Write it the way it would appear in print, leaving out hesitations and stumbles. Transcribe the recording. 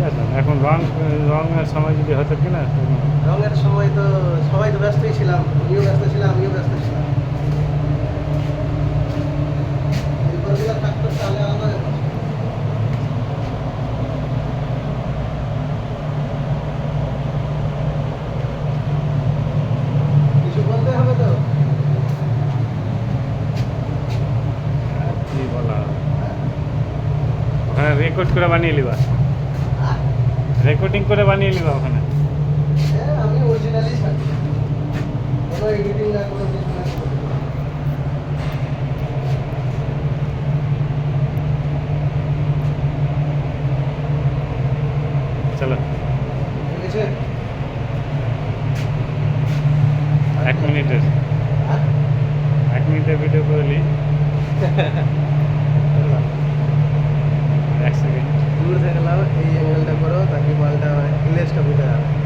আছে এখন রঙের সময় যদি হতো কি না রঙের সময় তো সবাই তো ব্যস্তই ছিলাম, তুমিও ব্যস্ত ছিলাম, আমিও ব্যস্ত ছিলাম। এরপর যেটা থাকতো তাহলে আলাদা ব্যাপার। কিছু বলতে হবে তো? আর কি বলা হবে? ওখানে রেকর্ড করে বানিয়ে নিবা, রেকর্ডিং করে বানিয়ে নিবা ওখানে। হ্যাঁ, আমি অরিজিনালি ছাড়ি, কোনো এডিটিং না, কোনো কিছু না। চলো ঠিক আছে। 1 মিনিটের আর 1 মিনিটের ভিডিও করে নিই। 1 সেকেন্ড। দূর থেকে নাও, এই অ্যাঙ্গেলটা করো তাকে মালটা গ্লেজটা বুঝে যাবে।